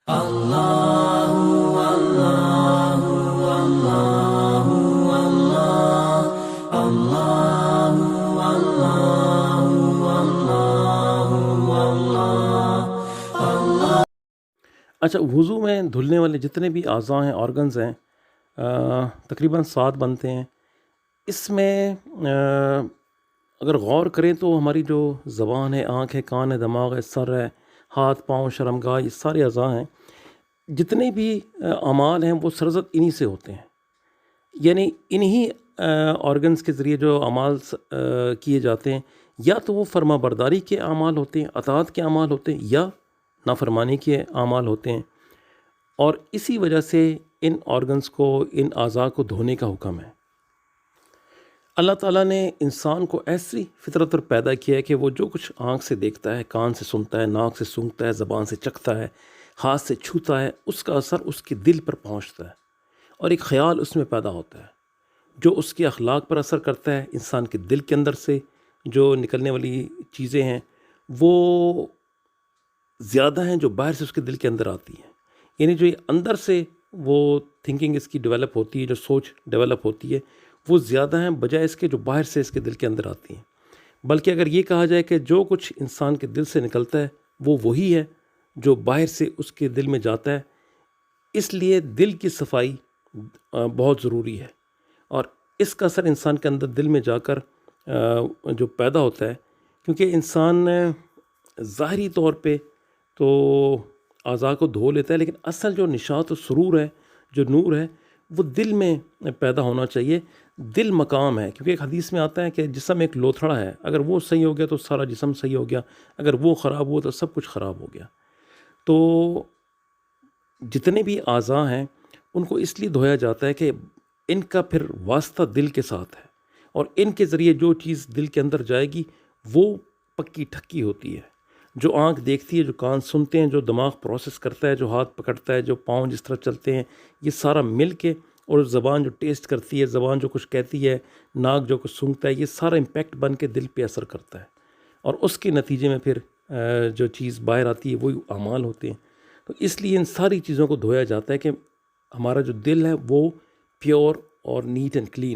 اللہ اللہ اللہ اللہ اللہ اللہ۔ اچھا، وضو میں دھلنے والے جتنے بھی اعضاء ہیں، آرگنز ہیں، تقریباً 7 بنتے ہیں۔ اس میں اگر غور کریں تو ہماری جو زبان ہے، آنکھ ہے، کان ہے، دماغ ہے، سر ہے، ہاتھ پاؤں، شرمگاہ، یہ سارے اعضاء ہیں۔ جتنے بھی اعمال ہیں وہ سرزد انہی سے ہوتے ہیں، یعنی انہی آرگنز کے ذریعے جو اعمال کیے جاتے ہیں، یا تو وہ فرما برداری کے اعمال ہوتے ہیں، اطاعت کے اعمال ہوتے ہیں، یا نافرمانی کے اعمال ہوتے ہیں۔ اور اسی وجہ سے ان آرگنز کو، ان اعضاء کو دھونے کا حکم ہے۔ اللہ تعالیٰ نے انسان کو ایسی فطرت پر پیدا کیا ہے کہ وہ جو کچھ آنکھ سے دیکھتا ہے، کان سے سنتا ہے، ناک سے سونگھتا ہے، زبان سے چکھتا ہے، ہاتھ سے چھوتا ہے، اس کا اثر اس کے دل پر پہنچتا ہے، اور ایک خیال اس میں پیدا ہوتا ہے جو اس کے اخلاق پر اثر کرتا ہے۔ انسان کے دل کے اندر سے جو نکلنے والی چیزیں ہیں وہ زیادہ ہیں جو باہر سے اس کے دل کے اندر آتی ہیں، یعنی جو اندر سے وہ تھنکنگ اس کی ڈیولپ ہوتی ہے، جو سوچ ڈیولپ ہوتی ہے، وہ زیادہ ہیں بجائے اس کے جو باہر سے اس کے دل کے اندر آتی ہیں۔ بلکہ اگر یہ کہا جائے کہ جو کچھ انسان کے دل سے نکلتا ہے وہ وہی ہے جو باہر سے اس کے دل میں جاتا ہے۔ اس لیے دل کی صفائی بہت ضروری ہے، اور اس کا اثر انسان کے اندر دل میں جا کر جو پیدا ہوتا ہے، کیونکہ انسان ظاہری طور پہ تو اعضاء کو دھو لیتا ہے، لیکن اصل جو نشاط و سرور ہے، جو نور ہے، وہ دل میں پیدا ہونا چاہیے۔ دل مقام ہے، کیونکہ ایک حدیث میں آتا ہے کہ جسم ایک لوتھڑا ہے، اگر وہ صحیح ہو گیا تو سارا جسم صحیح ہو گیا، اگر وہ خراب ہوا تو سب کچھ خراب ہو گیا۔ تو جتنے بھی اعضاء ہیں ان کو اس لیے دھویا جاتا ہے کہ ان کا پھر واسطہ دل کے ساتھ ہے، اور ان کے ذریعے جو چیز دل کے اندر جائے گی وہ پکی ٹھکی ہوتی ہے۔ جو آنکھ دیکھتی ہے، جو کان سنتے ہیں، جو دماغ پروسیس کرتا ہے، جو ہاتھ پکڑتا ہے، جو پاؤں جس طرح چلتے ہیں، یہ سارا مل کے، اور زبان جو ٹیسٹ کرتی ہے، زبان جو کچھ کہتی ہے، ناک جو کچھ سونگھتا ہے، یہ سارا امپیکٹ بن کے دل پہ اثر کرتا ہے، اور اس کے نتیجے میں پھر جو چیز باہر آتی ہے وہی اعمال ہوتے ہیں۔ تو اس لیے ان ساری چیزوں کو دھویا جاتا ہے کہ ہمارا جو دل ہے وہ پیور اور نیٹ اینڈ کلین